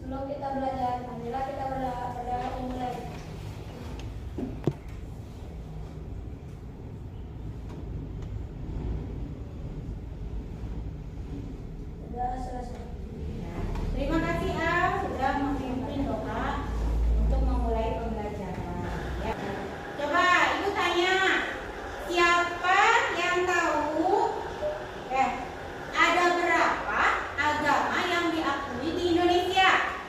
Sebelum kita belajar, marilah kita berdoa memulai. Sudah selesai. Terima kasih Al sudah memimpin doa untuk memulai pembelajaran. Ya. Coba Ibu tanya, siapa yang tahu ada berapa agama yang diakui di Indonesia?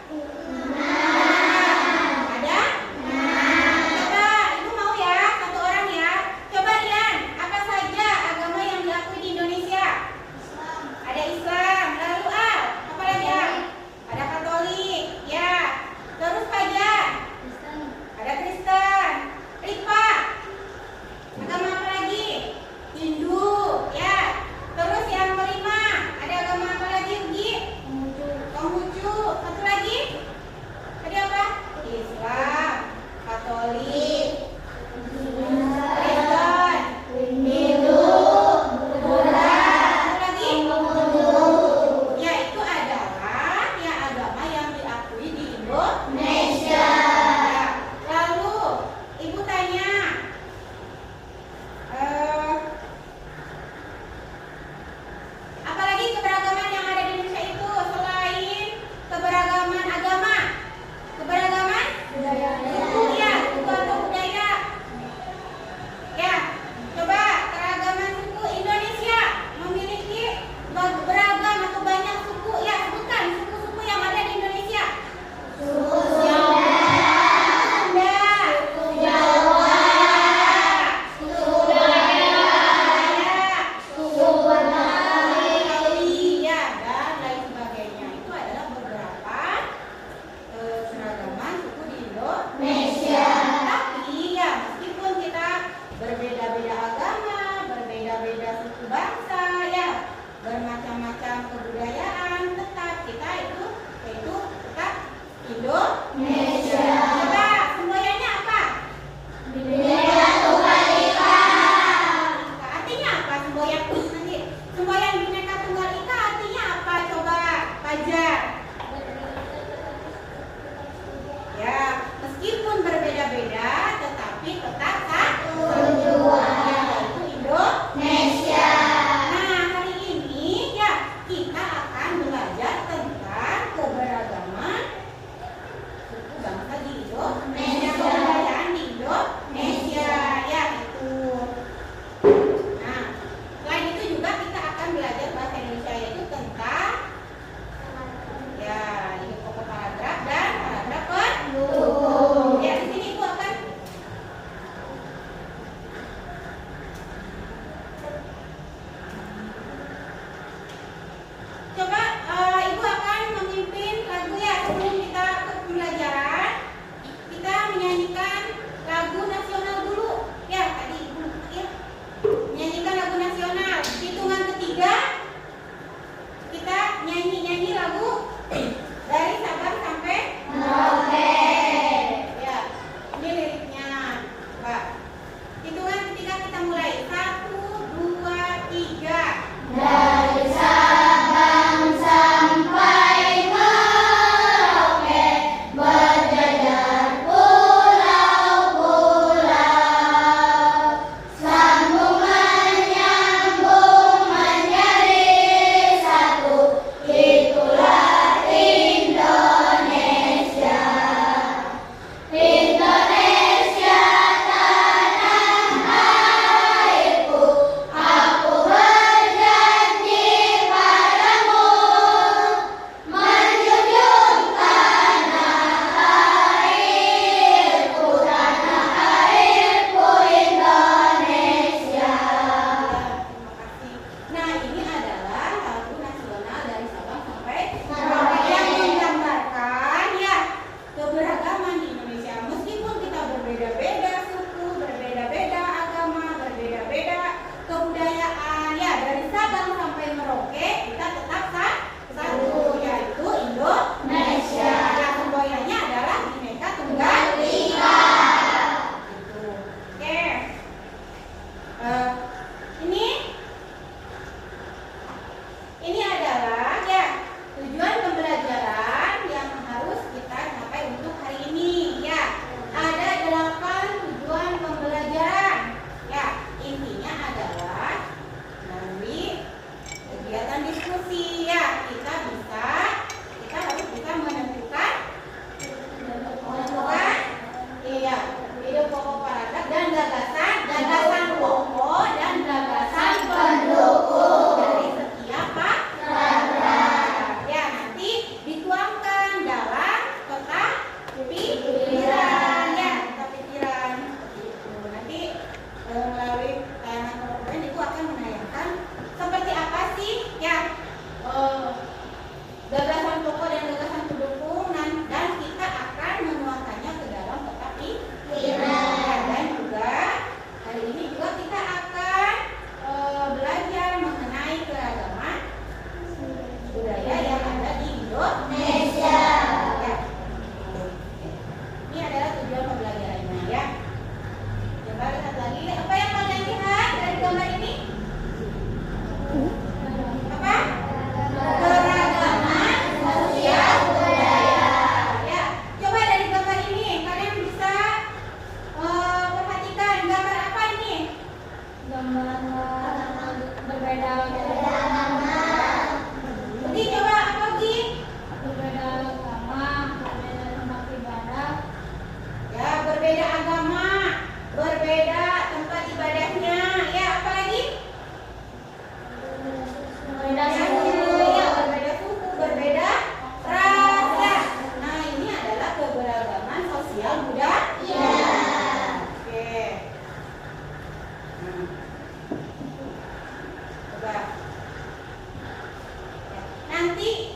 nanti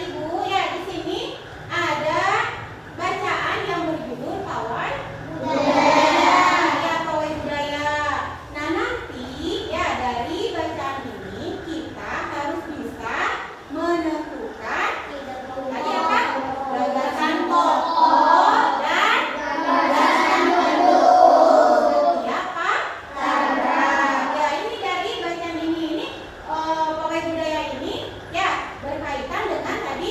Ibu ya di sini ada bacaan yang berjudul pawai budaya. Ya, pawai budaya. Nah, nanti ya dari bacaan ini kita harus bisa menentukan tadi apa? Gagasan pokok dan gagasan pendukung. Ya, Pak? Ya, ini dari bacaan ini pawai budaya ini ya berkaitan dengan tadi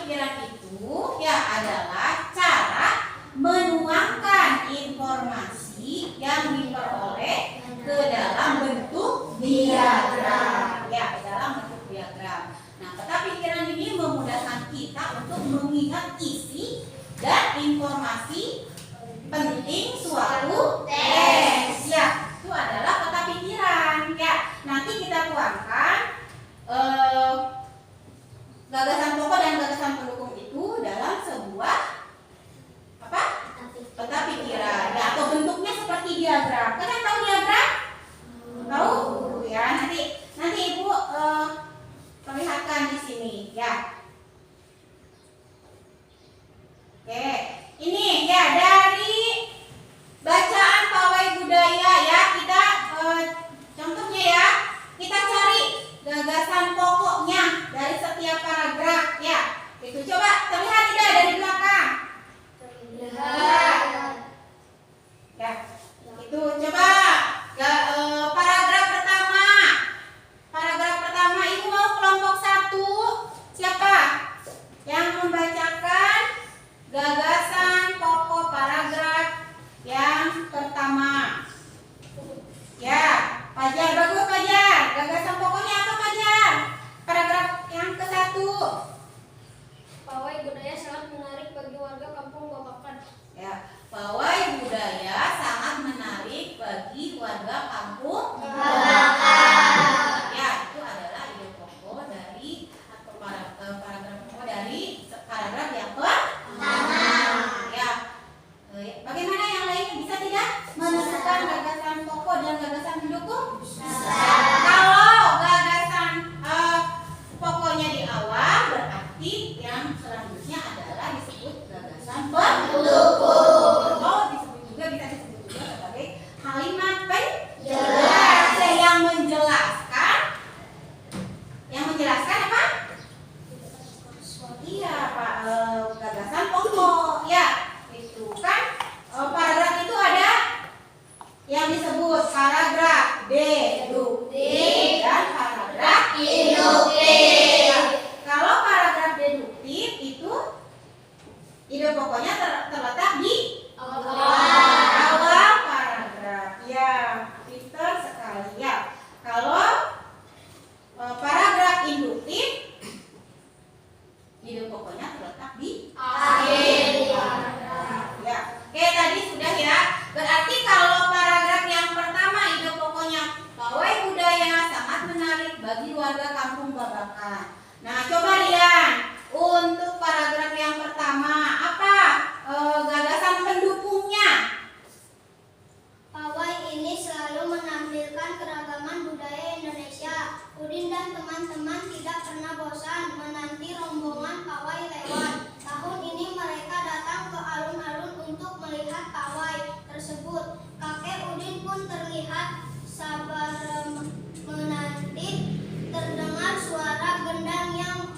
pikiran itu ya adalah cara menuangkan informasi yang diperoleh ke dalam bentuk diagram. Ya, ke dalam bentuk diagram. Nah, peta pikiran ini memudahkan kita untuk mengingat isi dan informasi penting suatu teks. Ya, itu adalah peta pikiran. Ya, nanti kita tuangkan gagasan pokok dan gagasan pendukung itu dalam sebuah apa? Peta pikiran. Ya, atau bentuknya seperti diagram. Kalian tahu diagram? Tahu? Ya, nanti Ibu perlihatkan di sini, ya. Oke, ini ya dari bacaan pawai budaya ya, kita contohnya ya, kita cari gagasan pokoknya dari setiap paragraf ya. Itu coba terlihat tidak dari belakang? Terlihat. Ya, itu coba paragraf pertama. Paragraf pertama Ibu mau kelompok 1. Siapa yang membacakan gagasan pokok paragraf yang pertama? Ya, Fajar, bagus Fajar. Gagasan pokoknya apa Fajar? Paragraf yang ke-1. Pawai budaya sangat menarik bagi warga kampung Babakan. Ya, pawai budaya sangat menarik bagi warga kampung Babakan. Ya, itu adalah ide pokok dari atau paragraf pokok dari paragraf yang pertama. Ya, bagaimana yang lainnya bisa tidak menentukan gagasan pokok dan gagasan pendukung? Kalau gagasan pokoknya di awal, berarti yang selanjutnya adalah disebut gagasan pendukung. Oh, disebut juga bisa disebut juga sebagai kalimat penjelas yang menjelaskan. Yang menjelaskan apa? Iya, Pak, gagasan pokok. Ya, itu kan paragraf itu ada yang disebut paragraf deduktif dan paragraf induktif. Kalau paragraf deduktif itu ide pokoknya terletak di awal paragraf. Ya, pintar sekali ya. Kalau paragraf induktif ide pokoknya terletak di akhir paragraf. Ya, oke tadi sudah ya. Berarti kalau paragraf yang pertama ide pokoknya pawai budaya sangat menarik bagi warga kampung Babakan. Nah, coba Rian, untuk paragraf yang pertama apa gagasan pendukungnya? Pawai ini selalu menampilkan keragaman budaya Indonesia. Udin dan teman-teman tidak pernah bosan menanti rombongan pawai lewat. Tahun ini mereka datang ke alun-alun untuk melihat pawai tersebut. Kakek Udin pun terlihat sabar menanti. Terdengar suara gendang yang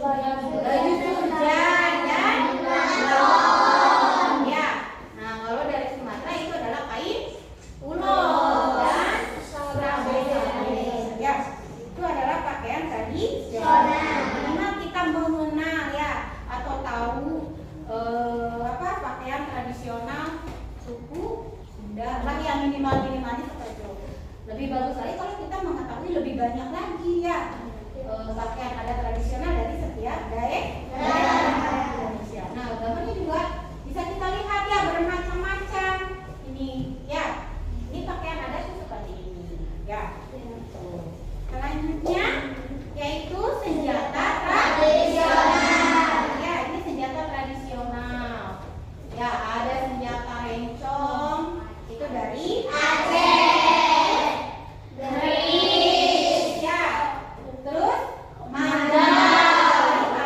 baju surjan dan galon. Ya. Nah, kalau dari Sumatera itu adalah kain ulos dan ya. Itu adalah pakaian tradisional. Minimal kita mengenal ya atau tahu pakaian tradisional suku Sunda lah yang minimalnya seperti itu. Lebih bagus lagi kalau kita mengetahui lebih banyak lagi ya pakaian adat tradisional dari setiap daerah Indonesia. Nah, gambarnya juga bisa kita lihat ya bermacam-macam. Ini ya, ini pakaian adat seperti ini ya. Selanjutnya yaitu senjata tradisional. Ya, ini senjata tradisional. Ya, ada senjata rencong itu dari Aceh. Dari ya. Terus mandal. Apa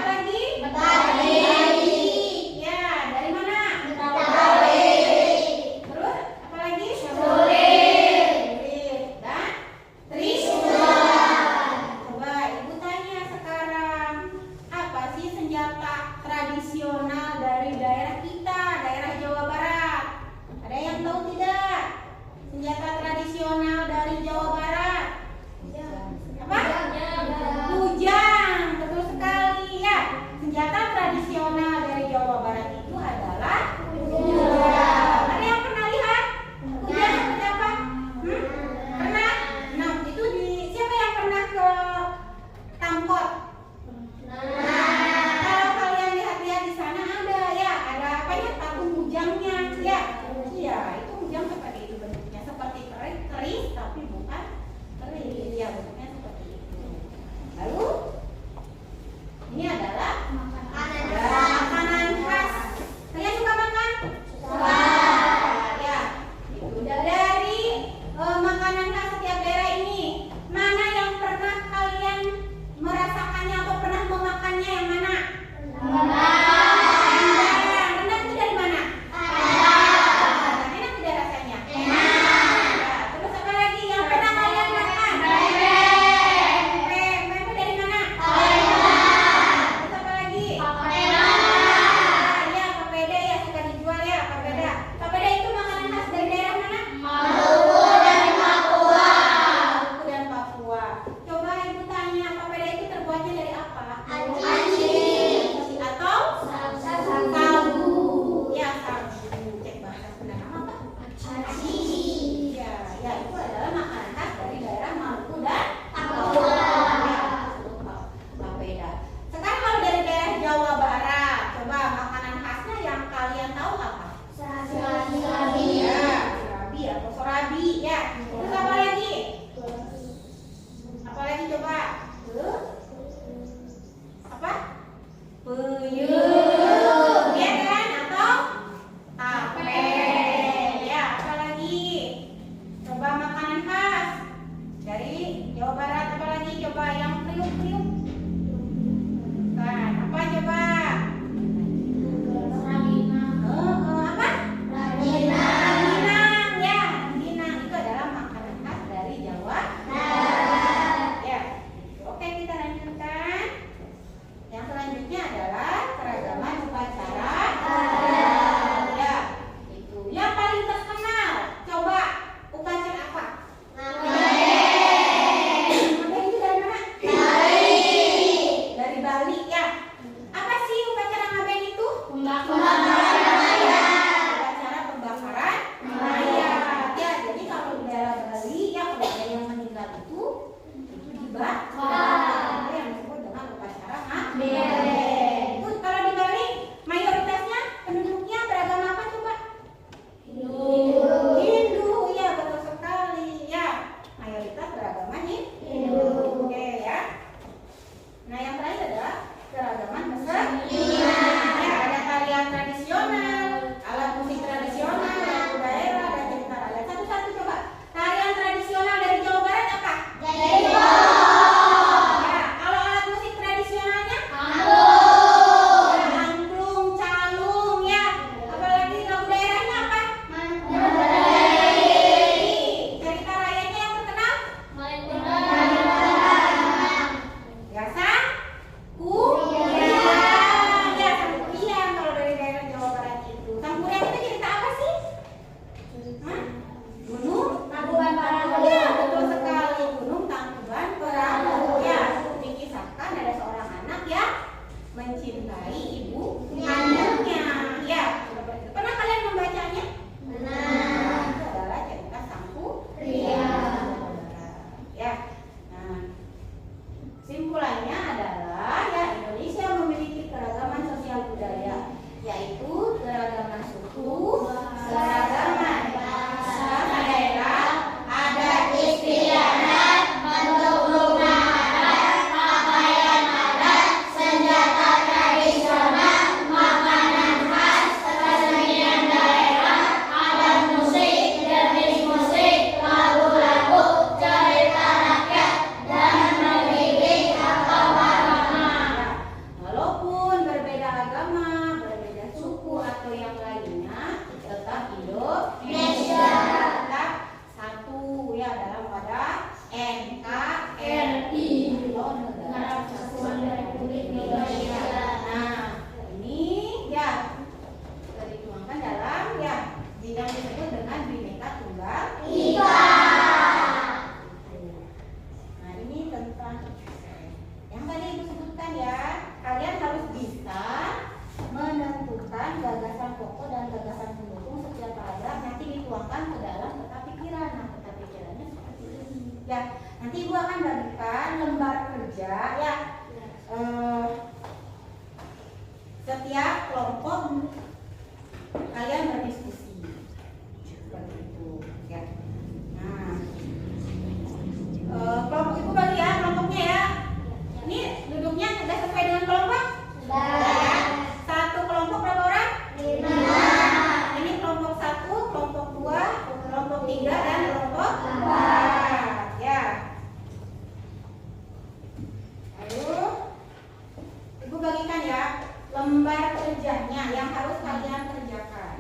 lagi? Betawi. Ya, dari mana? Betawi. Terus apa lagi? Sulit. Dan tris. Ya, nanti Ibu akan bagikan lembar kerja ya. Setiap kelompok kalian berdiskusi seperti itu ya. Nah, kelompok Ibu bagi ya kelompoknya ya. Ini duduknya sudah sesuai dengan kelompok? Ya. Satu kelompok berapa orang? 5. Ini kelompok 1, kelompok 2, kelompok 3 dan kelompok 4 ya. Lalu Ibu bagikan ya lembar kerjanya yang harus kalian kerjakan.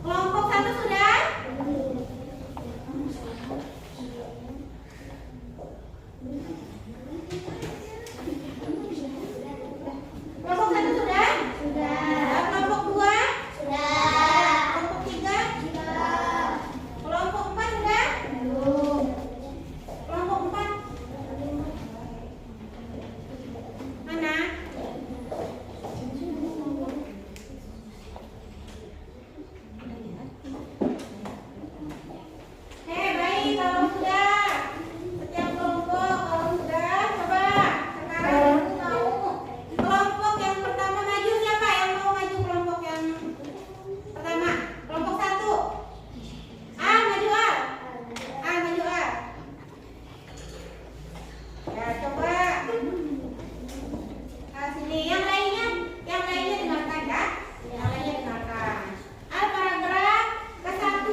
Kelompok 1 sudah? Kelompok 1 sudah? Sudah. Kelompok 2? Sudah. Kelompok 3? Sudah. Kelompok 4 sudah? Belum. Kelompok 4? Mana? Baik, kalau sudah setiap kelompok kalau sudah coba sekarang aku mau kelompok yang pertama maju. Siapa yang mau maju kelompok yang pertama? Kelompok 1. Maju maju ya coba sini yang lainnya dengarkan ya, yang lainnya dengarkan. Paragraf ke-1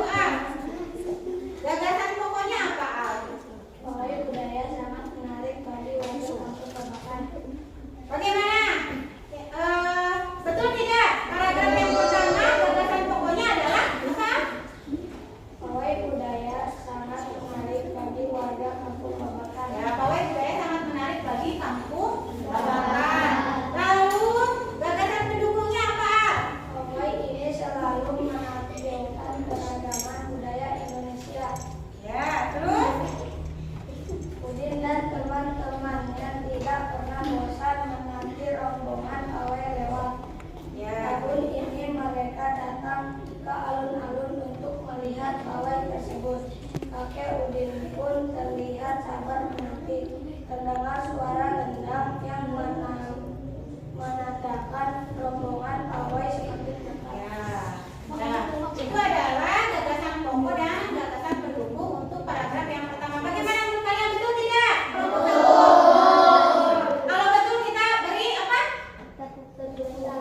gagasan pokoknya apa Pawai budaya sangat menarik bagi warga kampung Babakan. Bagaimana? Betul tidak? Paragraf yang pertama gagasan pokoknya adalah apa? Pawai budaya sangat menarik bagi warga kampung Babakan. Ya, pawai budaya sangat menarik bagi kampung Babakan. Lalu gagasan pendukungnya apa? Pawai ini selalu menampilkan keragaman budaya Indonesia. Ya, terus? Udin dan teman-temannya tidak pernah bosan menanti rombongan pawai lewat. Ya. Tahun ini mereka datang ke alun-alun untuk melihat pawai tersebut. Kakek Udin pun terlihat sabar menanti. Terdengar suara gendang yang menandakan rombongan pawai semakin dekat. Ya. Nah, itu adalah gagasan pokok dan gagasan pendukung untuk paragraf yang pertama. Bagaimana menurut kalian, betul tidak? Betul. Kalau betul kita beri apa?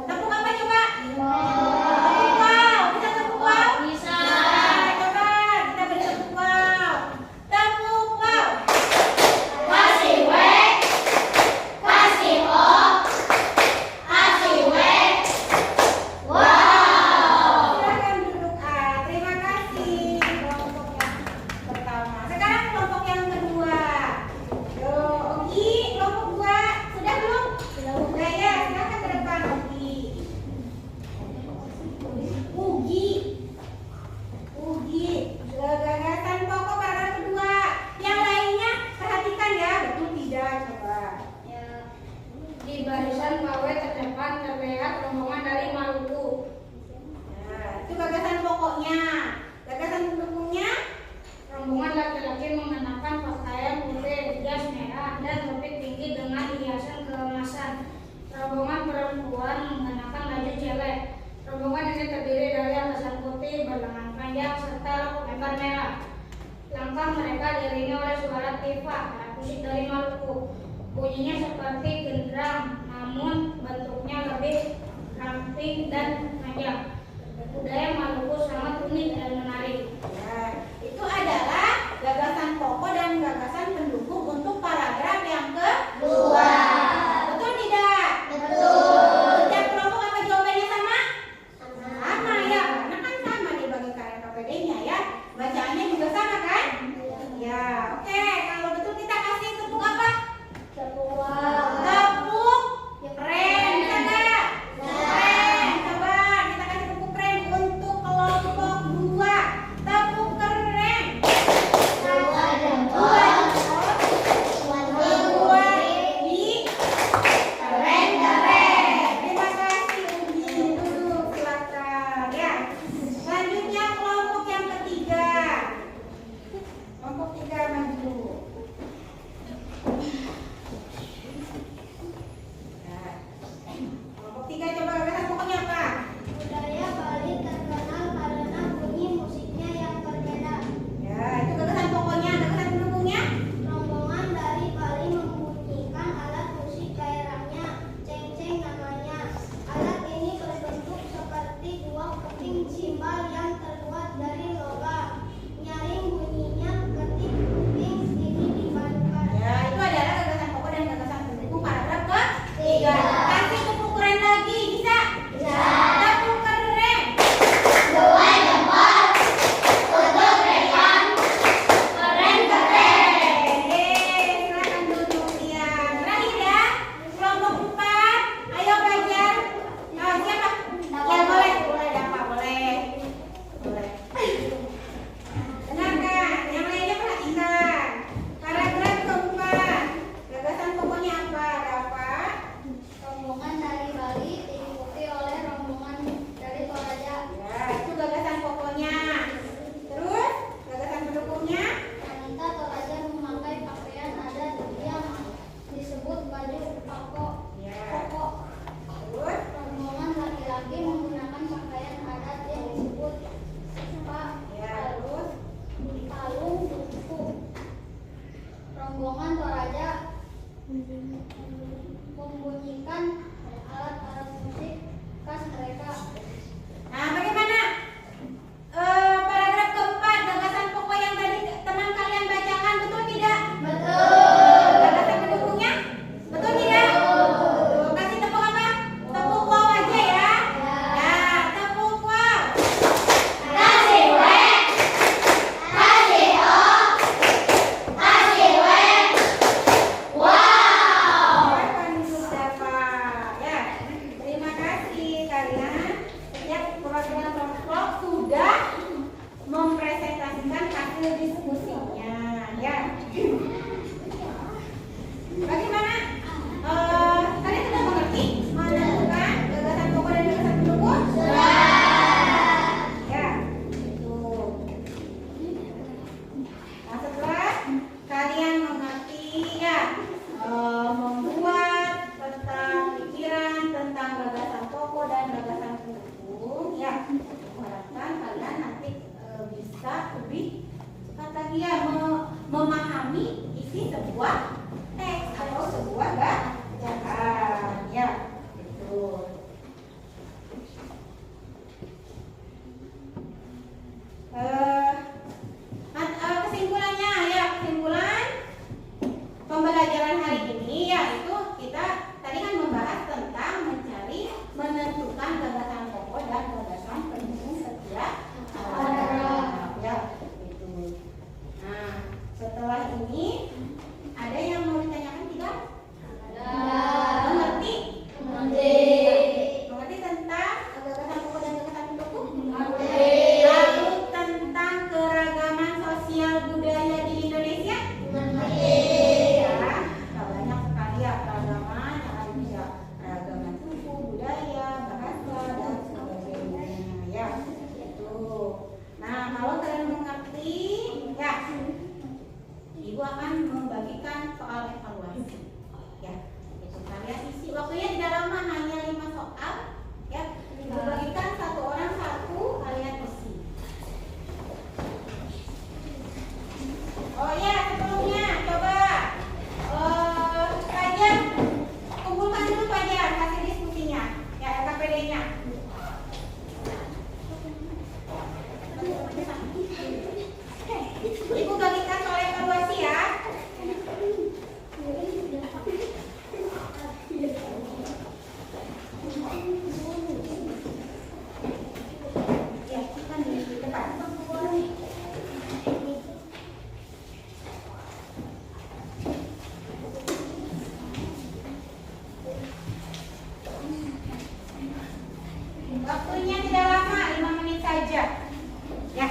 Tepuk apa coba? Tepuk wow. Bisa tepuk wow? Bisa. Coba kita beri tepuk wow. Tepuk wow. Kasih W, kasih O, kasih W. Wow. Silakan duduk. Terima kasih kelompok yang pertama. Sekarang kelompok yang kedua. Yo, Ogi, kelompok 2 sudah belum? Sudah ya, silakan ke depan Ogi. Ugi, gagasan pokok paragraf kedua. Yang lainnya perhatikan ya, betul tidak coba. Di barisan pawai terdepan terlihat rombongan dari Maluku. Nah, itu gagasan pokoknya. Gagasan pendukungnya? Rombongan laki-laki mengenakan pakaian putih, jas merah, dan topi tinggi dengan hiasan keemasan. Rombongan perempuan mengenakan baju celek. Rombongan ini terdiri dari atasan putih, berlengan panjang, serta rok lebar merah. Langkah mereka diiringi oleh suara tifa, alat musik dari Maluku. Bunyinya seperti gendram, namun bentuknya lebih ramping dan panjang. Budaya Maluku sangat unik dan menarik. Ya, itu adalah gagasan pokok dan gagasan pendukung untuk paragraf yang kedua. Betul tidak? Betul. Setiap kelompok apa jawabannya sama? Sama ya, karena kan sama dibagi KPD-nya ya. Bacaannya juga sama kan? Ya, oke. Kalau betul kita kasih tepuk apa? Tepuk keren, bisa nggak? Keren. Coba kita kasih tepuk keren untuk Waktunya tidak lama, 5 menit saja. Ya.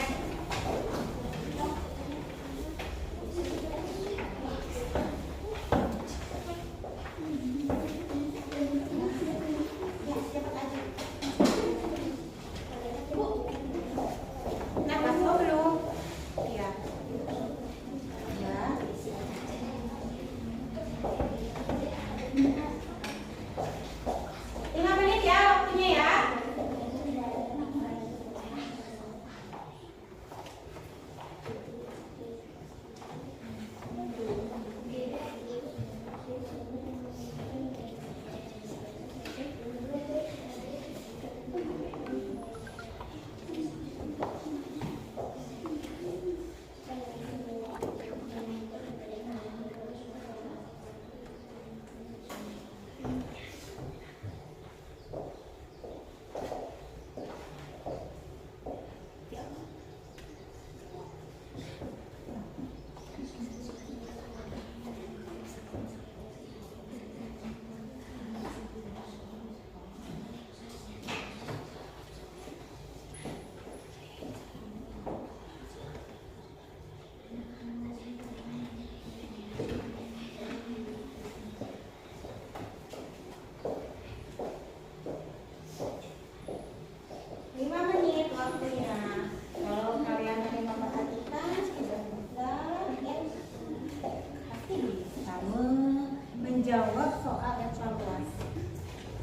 Menjawab soal evaluasi.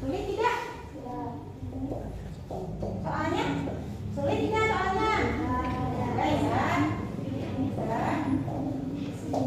Sulit tidak? Soalnya? Sulit tidak soalnya? Enggak ya? Bisa.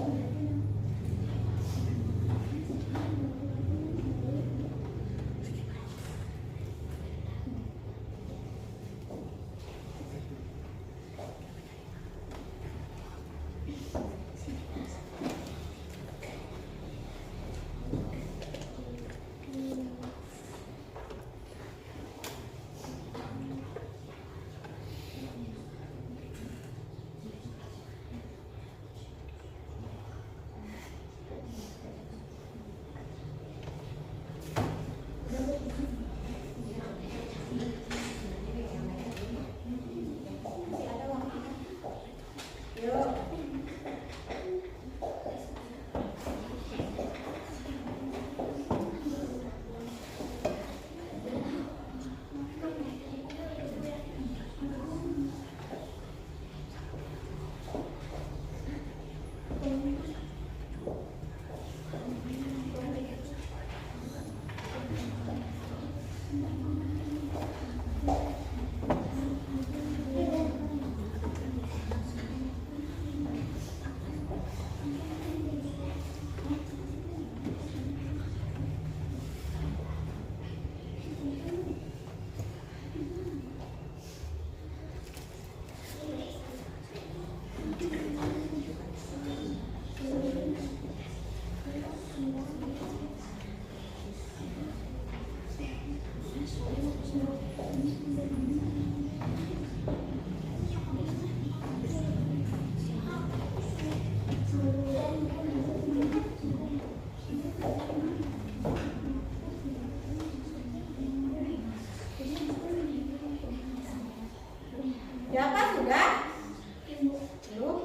Dapat sudah? Belum?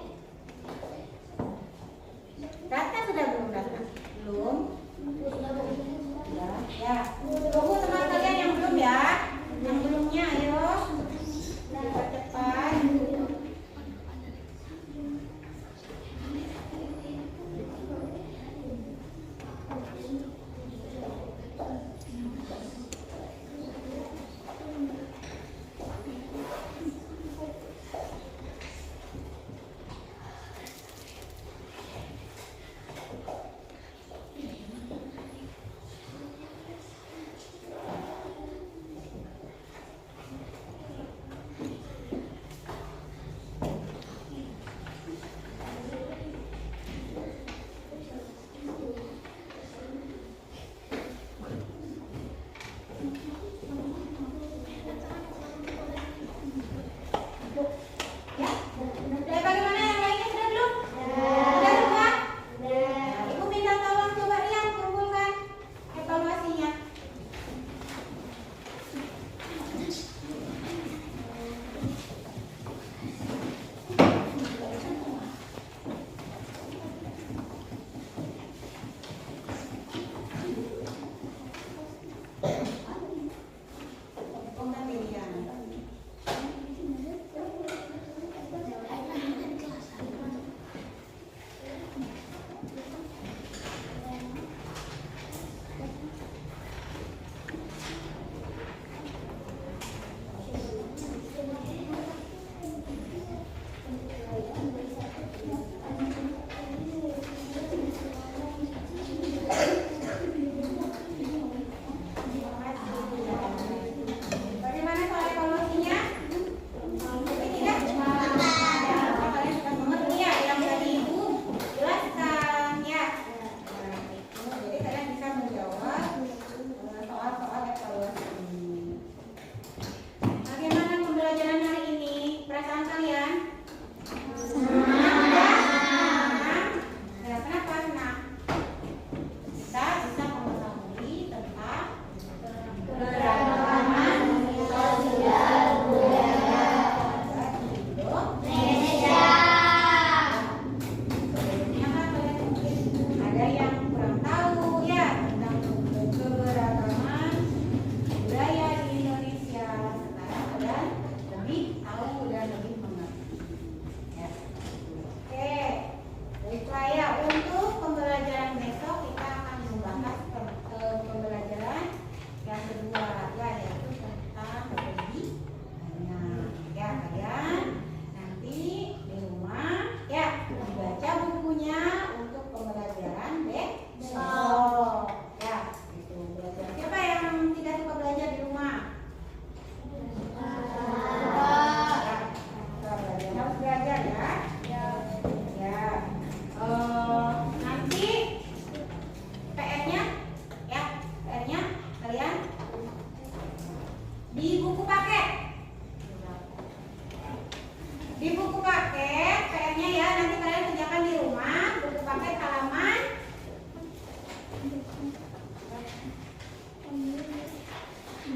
Data sudah belum data? Belum? Ya. Tunggu teman kalian yang belum ya. Yang belumnya ayo. Cepat-cepat.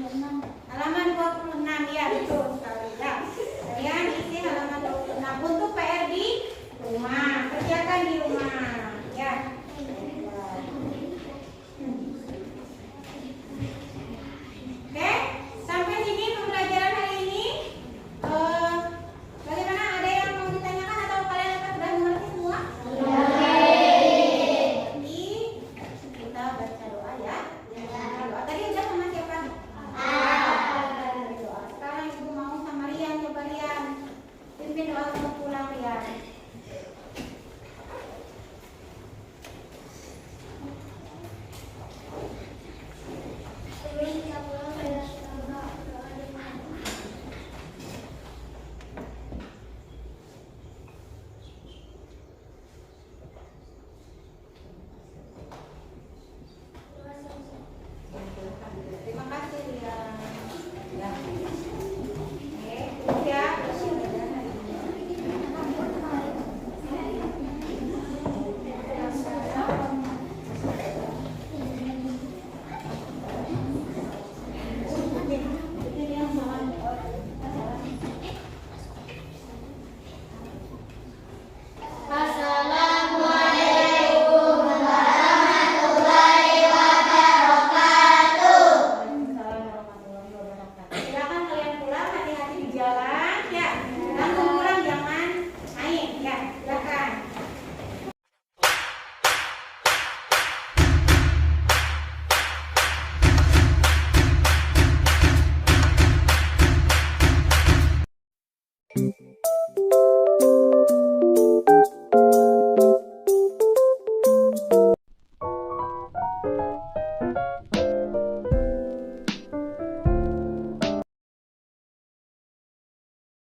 Halaman 26 ya, betul sekali ya. Kalian isi halaman 26 untuk PR di rumah. Kerjakan di rumah ya.